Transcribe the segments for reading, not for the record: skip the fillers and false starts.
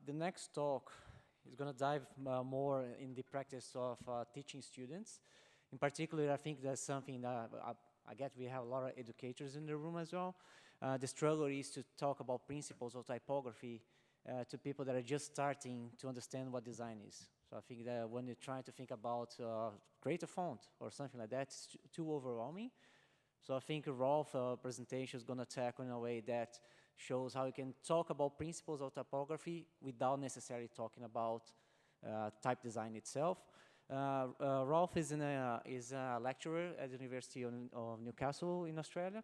The next talk is going to dive more in the practice of teaching students. In particular, I think that's something that I get we have a lot of educators in the room as well. The struggle is to talk about principles of typography to people that are just starting to understand what design is. So I think that when you're trying to think about create a font or something like that, it's too overwhelming. So I think Rolf's presentation is going to tackle in a way that shows how you can talk about principles of typography without necessarily talking about type design itself. Rolf is a lecturer at the University of Newcastle in Australia.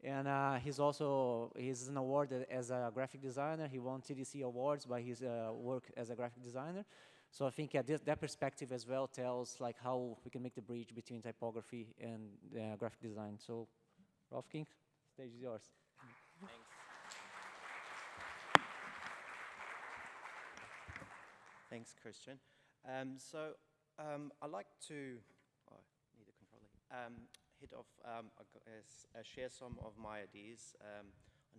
And he's an award as a graphic designer. He won TDC awards by his work as a graphic designer. So I think that perspective as well tells like how we can make the bridge between typography and graphic design. So, Rolf King, stage is yours. Thanks. Thanks, Christian. I'd like to, I need a controller, hit off, share some of my ideas on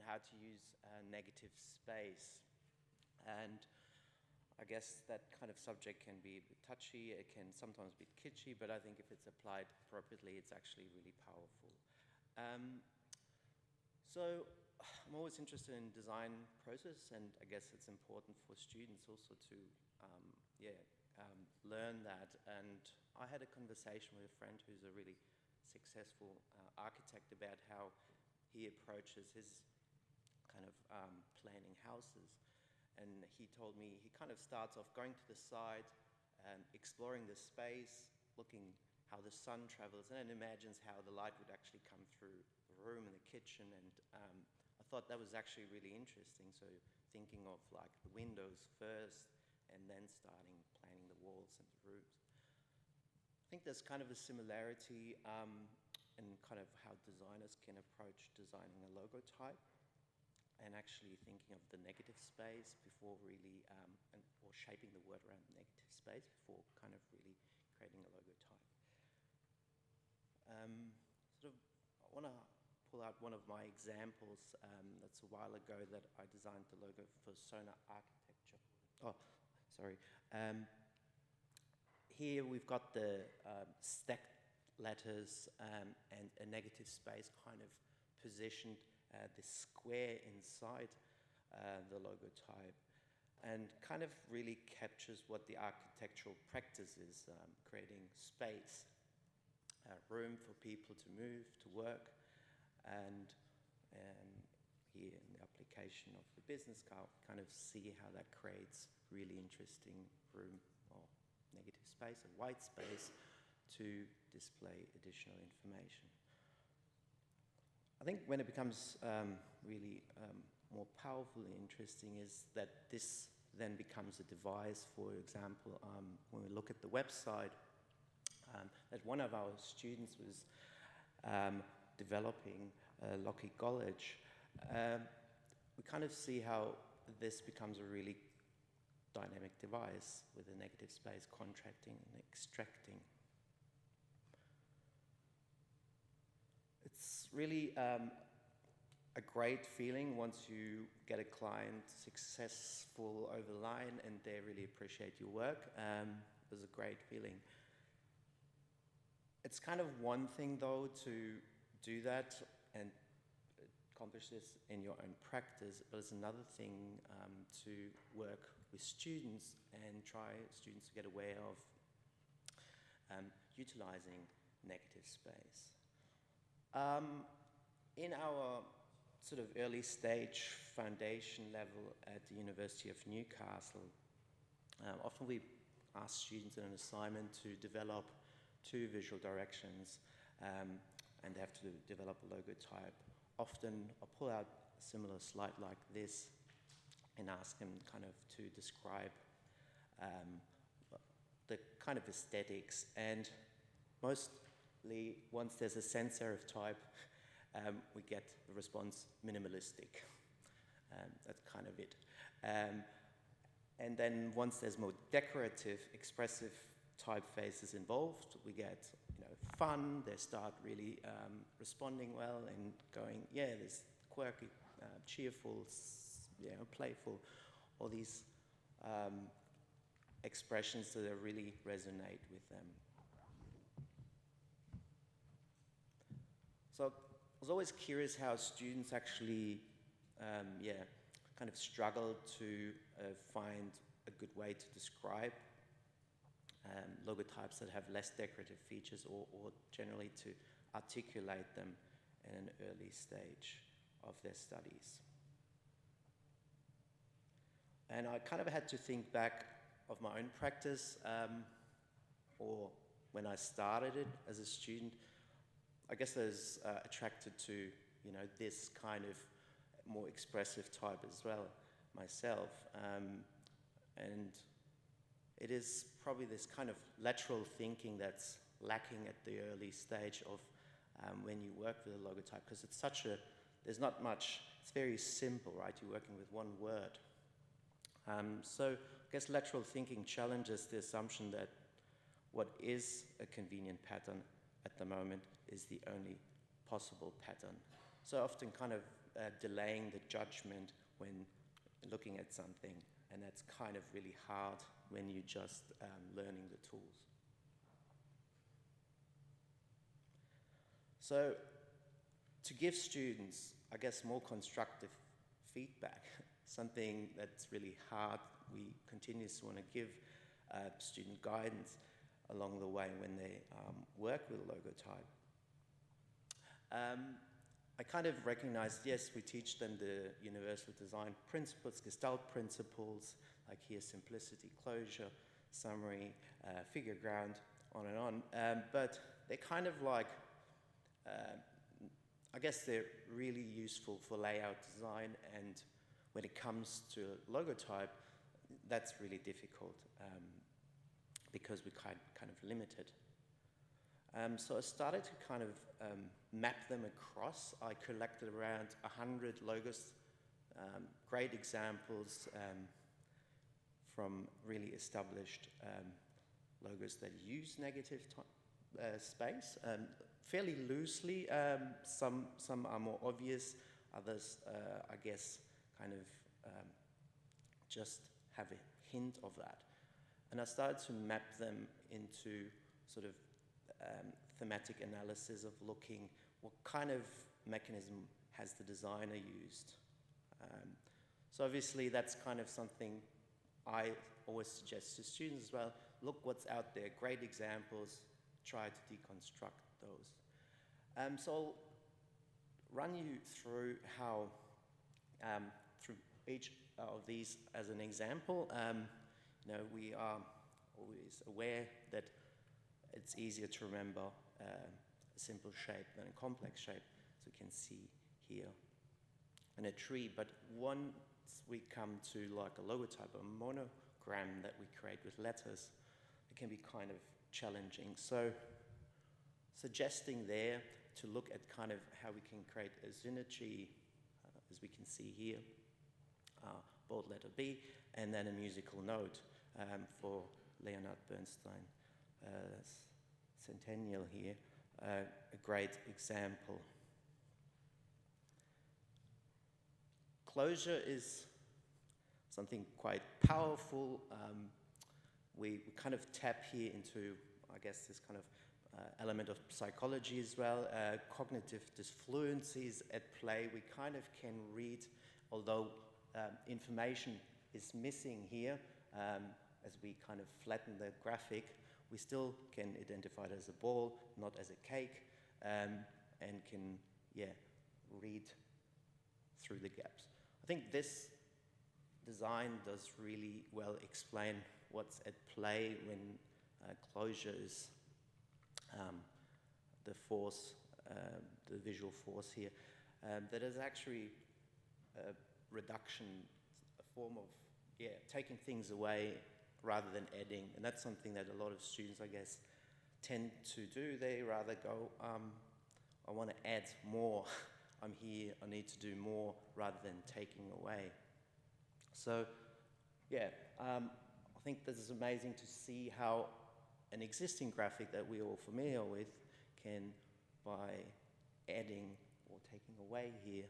how to use negative space. And I guess that kind of subject can be a bit touchy, it can sometimes be kitschy, but I think if it's applied appropriately, it's actually really powerful. So I'm always interested in design process, and I guess it's important for students also to learn that. And I had a conversation with a friend who's a really successful architect about how he approaches his kind of planning houses. And he told me he kind of starts off going to the side, exploring the space, looking how the sun travels, and then imagines how the light would actually come through the room and the kitchen. And I thought that was actually really interesting. So thinking of like the windows first, and then starting planning the walls and the roofs. I think there's kind of a similarity in kind of how designers can approach designing a logotype, and actually thinking of the negative space before really, or shaping the word around the negative space before kind of really creating a logotype. I want to pull out one of my examples that's a while ago that I designed the logo for Sona Architecture. Oh, sorry. Here we've got the stacked letters and a negative space kind of positioned the square inside the logotype, and kind of really captures what the architectural practice is, creating space, room for people to move, to work, and here in the application of the business card, kind of see how that creates really interesting room or negative space or white space to display additional information. I think when it becomes really more powerful and interesting is that this then becomes a device. For example, when we look at the website that one of our students was developing, Lockie College, we kind of see how this becomes a really dynamic device with a negative space contracting and extracting. It's really a great feeling once you get a client successful over the line and they really appreciate your work. It was a great feeling. It's kind of one thing though to do that and accomplish this in your own practice, but it's another thing to work with students and try students to get aware of utilizing negative space. In our sort of early stage foundation level at the University of Newcastle, often we ask students in an assignment to develop 2 visual directions, and they have to develop a logotype. Often I'll pull out a similar slide like this and ask them kind of to describe the kind of aesthetics, and mostly once there's a sans serif type, we get the response minimalistic. That's kind of it. And then once there's more decorative, expressive typefaces involved, we get fun. They start really responding well and going, yeah, there's quirky, cheerful, playful. all these expressions that really resonate with them. So I was always curious how students actually, kind of struggle to find a good way to describe logotypes that have less decorative features, or generally to articulate them in an early stage of their studies. And I kind of had to think back of my own practice, or when I started it as a student. I guess I was attracted to, you know, this kind of more expressive type as well myself. And it is probably this kind of lateral thinking that's lacking at the early stage of when you work with a logotype, because it's such a, there's not much, it's very simple, right? You're working with one word. So I guess lateral thinking challenges the assumption that what is a convenient pattern at the moment is the only possible pattern. So often kind of delaying the judgment when looking at something, and that's kind of really hard when you're just learning the tools. So to give students, I guess, more constructive feedback, something that's really hard, we continuously want to give student guidance along the way when they work with a logotype. I kind of recognized, yes, we teach them the universal design principles, Gestalt principles, like here, simplicity, closure, summary, figure ground, on and on. But they're kind of like, I guess they're really useful for layout design, and when it comes to logotype, that's really difficult because we're kind of limited. So I started to kind of map them across. I collected around 100 logos, great examples from really established logos that use negative space, fairly loosely. Some are more obvious, others, I guess, kind of just have a hint of that. And I started to map them into sort of thematic analysis of looking what kind of mechanism has the designer used. So obviously that's kind of something I always suggest to students as well. Look what's out there, great examples, try to deconstruct those. So I'll run you through how, through each of these as an example. You know, we are always aware that it's easier to remember a simple shape than a complex shape, as we can see here in a tree. But once we come to like a logotype, a monogram that we create with letters, it can be kind of challenging. So suggesting there to look at kind of how we can create a symmetry, as we can see here, bold letter B, and then a musical note for Leonard Bernstein centennial here, a great example. Closure is something quite powerful. We kind of tap here into, I guess, this kind of element of psychology as well. Cognitive disfluency is at play. We kind of can read, although information is missing here, as we kind of flatten the graphic, we still can identify it as a ball, not as a cake, and can, read through the gaps. I think this design does really well explain what's at play when closure is the force, the visual force here. That is actually a reduction, a form of taking things away rather than adding. And that's something that a lot of students, I guess, tend to do. They rather go, I want to add more. I'm here, I need to do more, rather than taking away. So, I think this is amazing to see how an existing graphic that we're all familiar with can, by adding or taking away here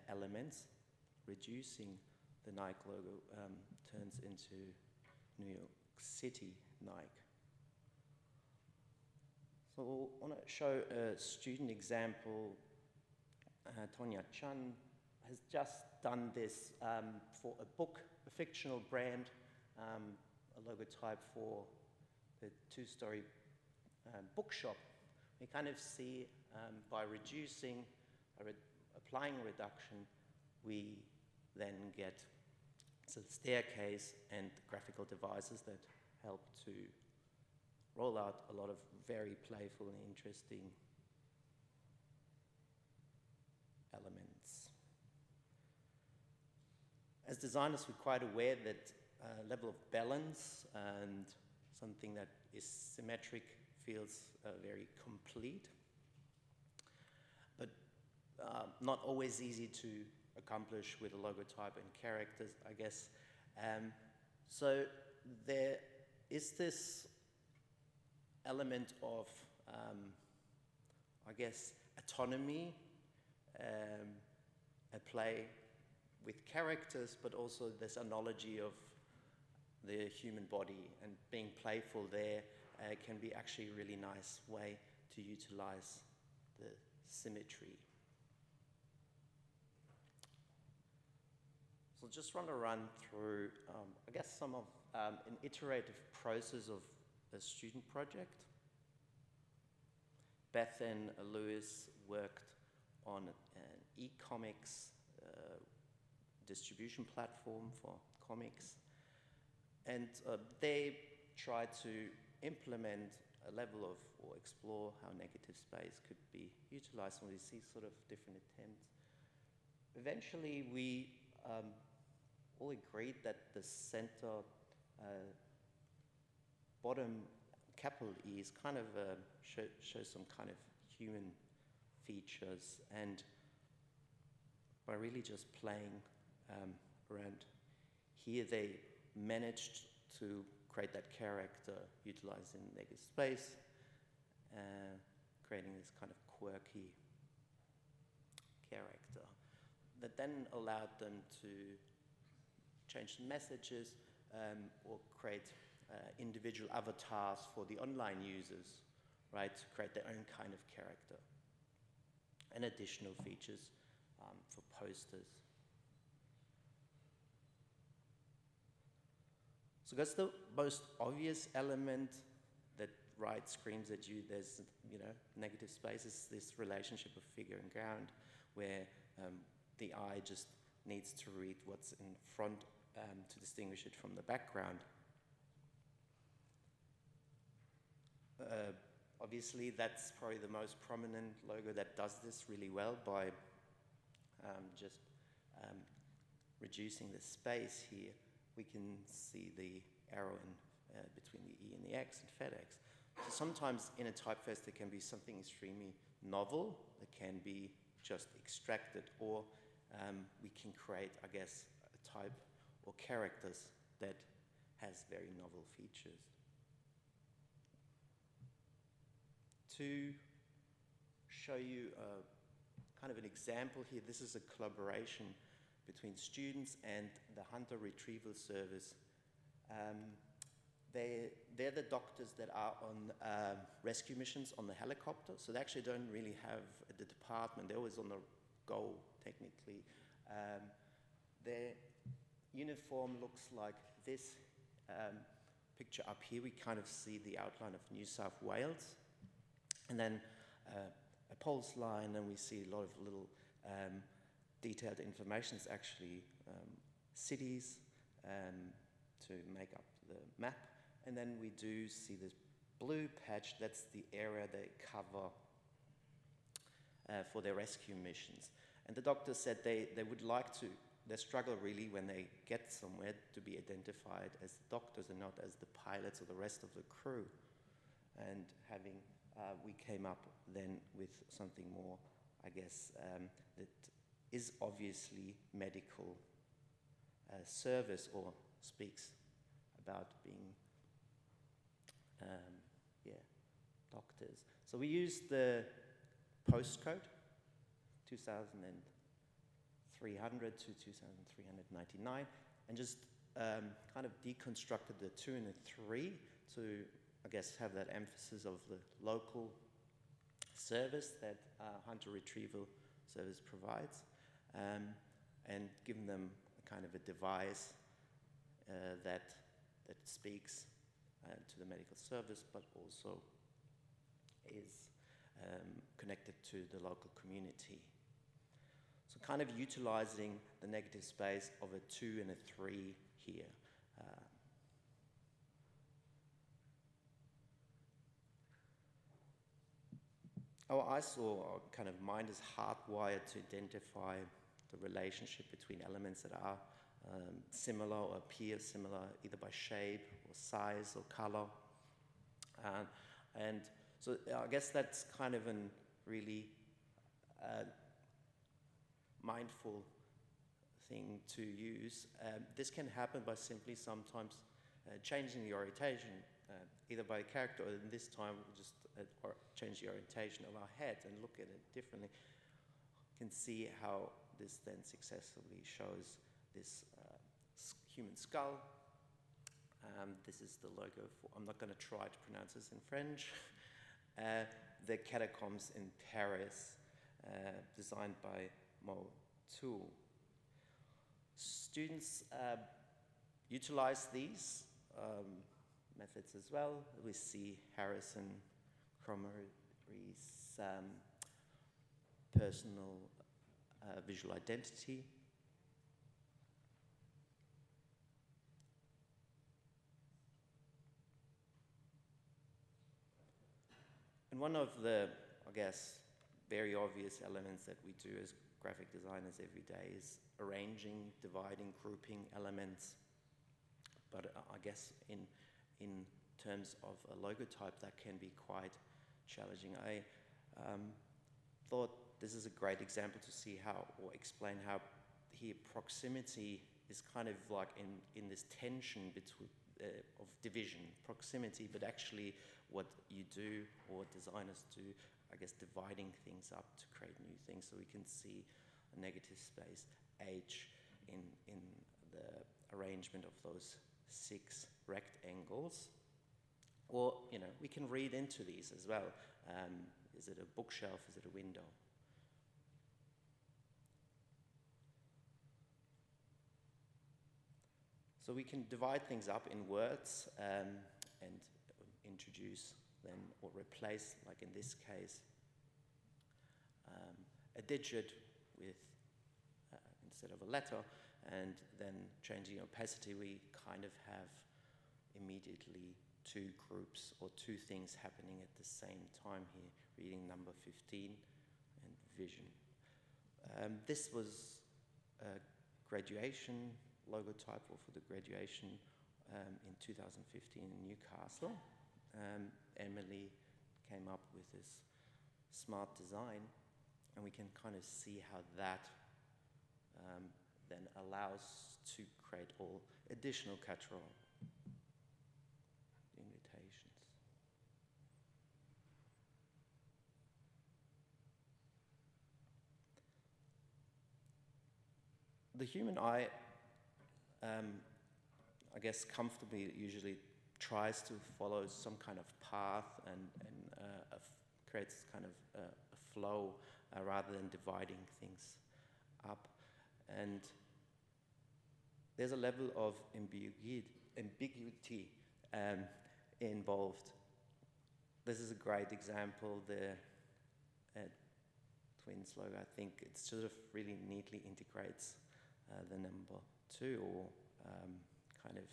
elements, reducing the Nike logo turns into New York City Nike. So I want to show a student example. Tonya Chan has just done this for a book, a fictional brand, a logotype for the two-story bookshop. We kind of see by reducing, applying reduction, we then get a staircase and graphical devices that help to roll out a lot of very playful and interesting elements. As designers, we're quite aware that level of balance and something that is symmetric feels very complete, but not always easy to accomplish with a logotype and characters, I guess. So there is this element of, I guess, autonomy at play with characters, but also this analogy of the human body, and being playful there can be actually a really nice way to utilize the symmetry. So just want to run through, I guess, some of an iterative process of a student project. Beth and Lewis worked on an e-comics distribution platform for comics, and they tried to implement a level of, or explore how negative space could be utilized, and we see sort of different attempts. Eventually, we all agreed that the center bottom capital E is kind of shows some kind of human features, and by really just playing around here, they managed to create that character utilizing negative space, creating this kind of quirky character that then allowed them to change the messages or create individual avatars for the online users, right, to create their own kind of character, and additional features for posters. So that's the most obvious element that screams at you. There's, negative space is this relationship of figure and ground, where the eye just needs to read what's in front to distinguish it from the background. Obviously, that's probably the most prominent logo that does this really well by just reducing the space here. We can see the arrow between the E and the X and FedEx. So sometimes in a typeface there can be something extremely novel that can be just extracted, or we can create, I guess, a type or characters that has very novel features. To show you kind of an example here, this is a collaboration between students and the Hunter Retrieval Service. They're the doctors that are on rescue missions on the helicopter, so they actually don't really have the department. They're always on the go, technically. Their uniform looks like this picture up here. We kind of see the outline of New South Wales, and then a pulse line, and we see a lot of little detailed information. It's actually cities to make up the map. And then we do see this blue patch. That's the area they cover for their rescue missions. And the doctor said they would like to, they struggle really when they get somewhere to be identified as the doctors and not as the pilots or the rest of the crew. And having, we came up then with something more, I guess, that is obviously medical service, or speaks about being, doctors. So we used the postcode, 2003, 2,300 to 2,399, and just kind of deconstructed the 2 and the 3 to, I guess, have that emphasis of the local service that hunter retrieval service provides, and given them a kind of a device that speaks to the medical service, but also is connected to the local community. So kind of utilizing the negative space of a 2 and a 3 here. Our eyes or our kind of mind is hardwired to identify the relationship between elements that are similar or appear similar either by shape or size or color. And so I guess that's kind of a really mindful thing to use. This can happen by simply sometimes changing the orientation, either by character or in this time we'll just or change the orientation of our head and look at it differently. You can see how this then successfully shows this human skull. This is the logo for, I'm not going to try to pronounce this in French, the catacombs in Paris, designed by Motul. Students utilize these methods as well. We see Harrison Cromery's personal visual identity. And one of the, I guess, very obvious elements that we do as graphic designers every day is arranging, dividing, grouping elements. But I guess in terms of a logotype, that can be quite challenging. I thought this is a great example to see how, or explain how here proximity is kind of like in this tension between of division, proximity, but actually what you do or what designers do, I guess, dividing things up to create new things. So we can see a negative space H in the arrangement of those 6 rectangles. Or, you know, we can read into these as well. Is it a bookshelf? Is it a window? So we can divide things up in words and introduce then or replace, like in this case, a digit with instead of a letter, and then changing opacity, we kind of have immediately 2 groups or 2 things happening at the same time here, reading number 15 and vision. This was a graduation logotype, or for the graduation in 2015 in Newcastle. Emily came up with this smart design, and we can kind of see how that then allows to create all additional cultural invitations. The human eye, I guess, comfortably usually tries to follow some kind of path and creates kind of a flow rather than dividing things up. And there's a level of ambiguity involved. This is a great example, the twins logo. I think it sort of really neatly integrates the number 2, or kind of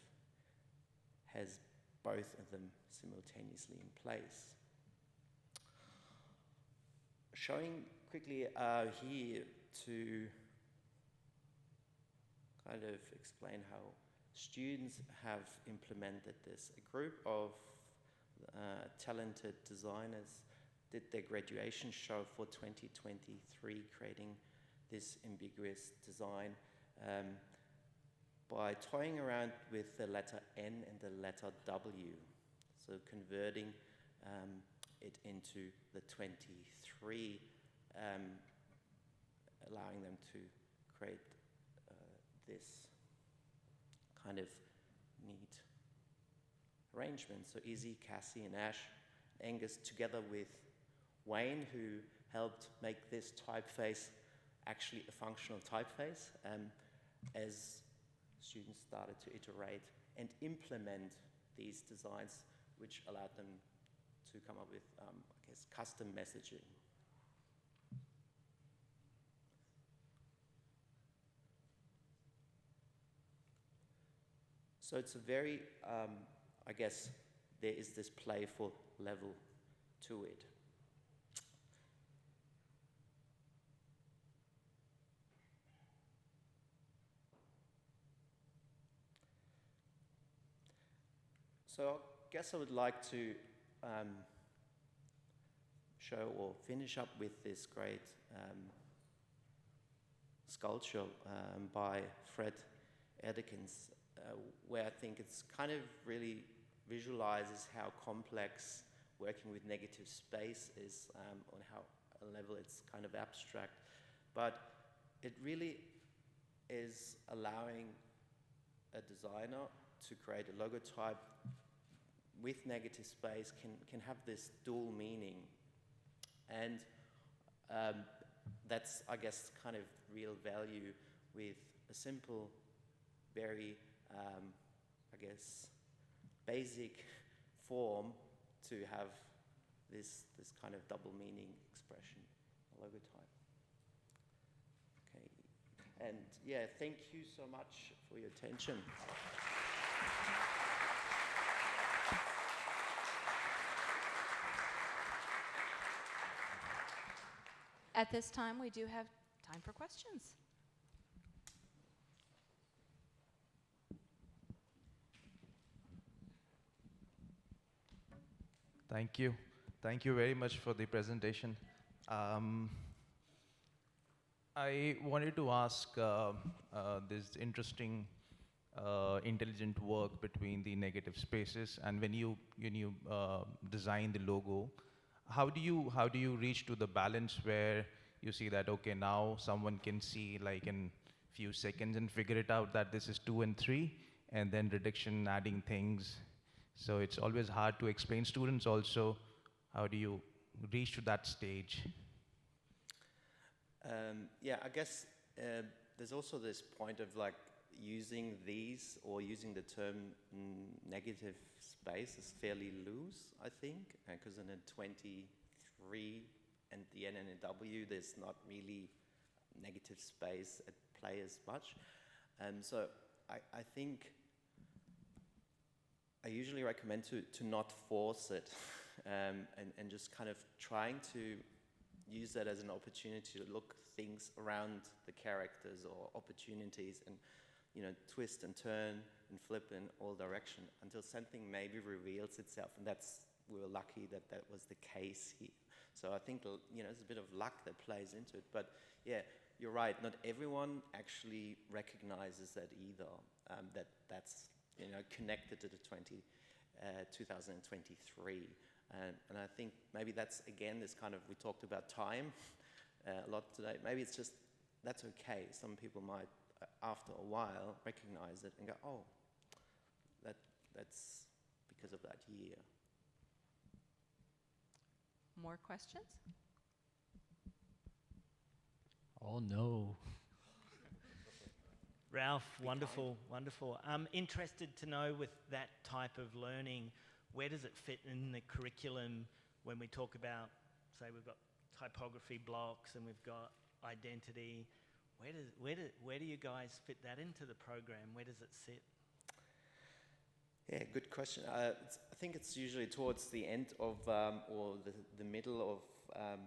has both of them simultaneously in place. Showing quickly here to kind of explain how students have implemented this. A group of talented designers did their graduation show for 2023, creating this ambiguous design by toying around with the letter N and the letter W, so converting it into the 23, allowing them to create this kind of neat arrangement. So Izzy, Cassie, and Ash, Angus, together with Wayne, who helped make this typeface actually a functional typeface, as students started to iterate and implement these designs, which allowed them to come up with, I guess, custom messaging. So it's a very, I guess, there is this playful level to it. So I guess I would like to show or finish up with this great sculpture by Fred Edekins, where I think it's kind of really visualizes how complex working with negative space is, on how a level it's kind of abstract. But it really is allowing a designer to create a logotype with negative space can have this dual meaning. And that's, I guess, kind of real value with a simple, very, I guess, basic form to have this kind of double meaning expression, a logotype. Okay, and yeah, thank you so much for your attention. At this time, we do have time for questions. Thank you. Thank you very much for the presentation. I wanted to ask this interesting intelligent work between the negative spaces, and when you design the logo, how do you reach to the balance where you see that, okay, now someone can see like in few seconds and figure it out that this is 2 and 3, and then reduction, adding things. So it's always hard to explain students also. How do you reach to that stage? Yeah, I guess there's also this point of like using these or using the term negative space is fairly loose, I think, because in a 23 and the NNW, there's not really negative space at play as much. So I think I usually recommend to not force it and just kind of trying to use that as an opportunity to look things around the characters or opportunities and, you know, twist and turn and flip in all direction until something maybe reveals itself. And we were lucky that that was the case here. So I think, you know, there's a bit of luck that plays into it. But yeah, you're right. Not everyone actually recognizes that either, that's, you know, connected to the 2023. And I think maybe that's, again, this kind of, we talked about time a lot today. Maybe it's just, that's okay. Some people might, after a while, recognize it and go, oh, that's because of that year. More questions? Oh, no. Ralph, wonderful, wonderful. I'm interested to know, with that type of learning, where does it fit in the curriculum when we talk about, say, we've got typography blocks and we've got identity? Where do you guys fit that into the program? Where does it sit? Yeah, good question. I think it's usually towards the end of, or the middle of,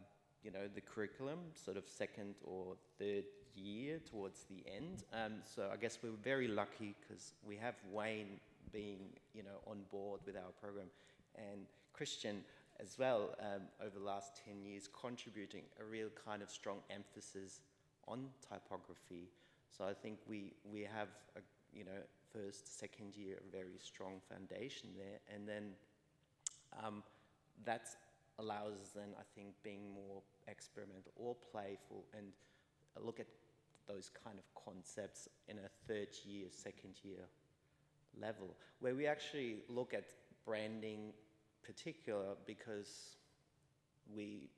you know, the curriculum, sort of second or third year towards the end. So I guess we're very lucky because we have Wayne being, you know, on board with our program, and Christian as well, over the last 10 years, contributing a real kind of strong emphasis on typography. So I think we have, a, you know, first, second year, a very strong foundation there, and then that allows us then, I think, being more experimental or playful and look at those kind of concepts in a third year, second year level, where we actually look at branding particular because we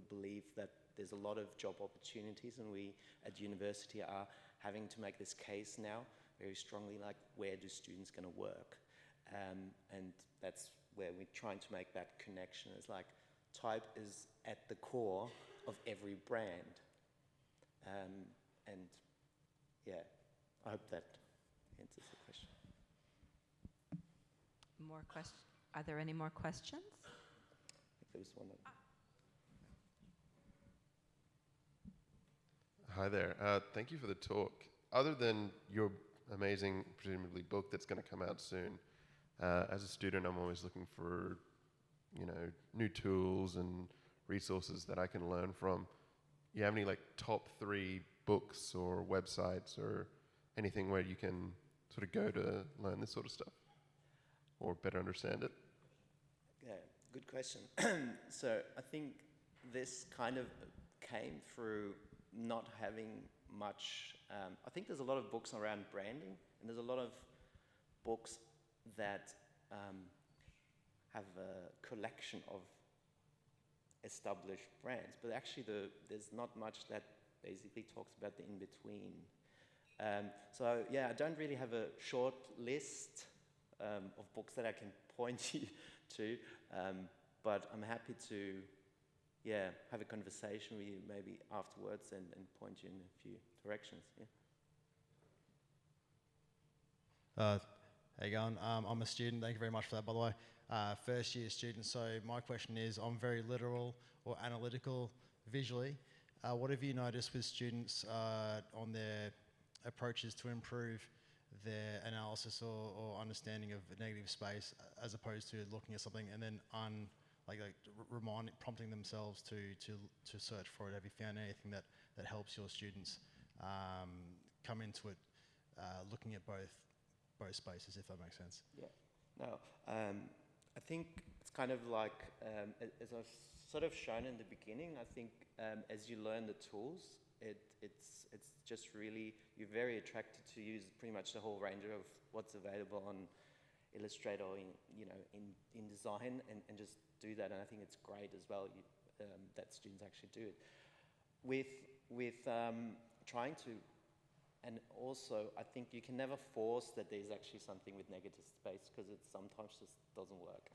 believe that there's a lot of job opportunities, and we at university are having to make this case now very strongly, like where do students going to work? And that's where we're trying to make that connection. It's like type is at the core of every brand. And yeah, I hope that answers the question. More questions? Are there any more questions? There was one. Hi there. Thank you for the talk. Other than your amazing, presumably, book that's going to come out soon, as a student, I'm always looking for, new tools and resources that I can learn from. You have any top 3 books or websites or anything where you can sort of go to learn this sort of stuff or better understand it? Yeah, good question. So I think this kind of came through not having much. I think there's a lot of books around branding, and there's a lot of books that have a collection of established brands, but actually there's not much that basically talks about the in-between. So yeah, I don't really have a short list of books that I can point you to, but I'm happy to have a conversation with you maybe afterwards and point you in a few directions. How you going? I'm a student. Thank you very much for that, by the way. First year student. So my question is, I'm very literal or analytical visually. What have you noticed with students on their approaches to improve their analysis or understanding of negative space, as opposed to looking at something and then prompting themselves to search for it? Have you found anything that helps your students come into it looking at both spaces, if that makes sense? Yeah. No, I think it's kind of like, as I've sort of shown in the beginning, I think as you learn the tools, it's just really, you're very attracted to use pretty much the whole range of what's available on Illustrator or in design, and just do that. And I think it's great as well that students actually do it. With trying to, and also I think you can never force that there's actually something with negative space, because it sometimes just doesn't work,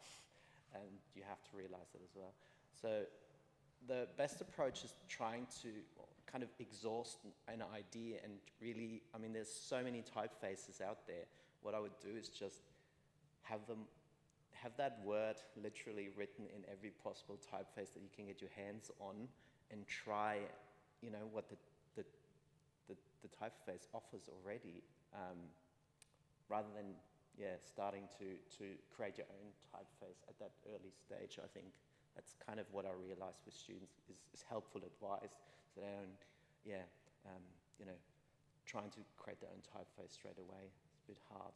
and you have to realize that as well. So the best approach is trying to kind of exhaust an idea, and really, I mean, there's so many typefaces out there. What I would do is just have that word literally written in every possible typeface that you can get your hands on, and try, what the typeface offers already, rather than starting to create your own typeface at that early stage. I think that's kind of what I realized with students is helpful advice, so they don't, trying to create their own typeface straight away. It's a bit hard.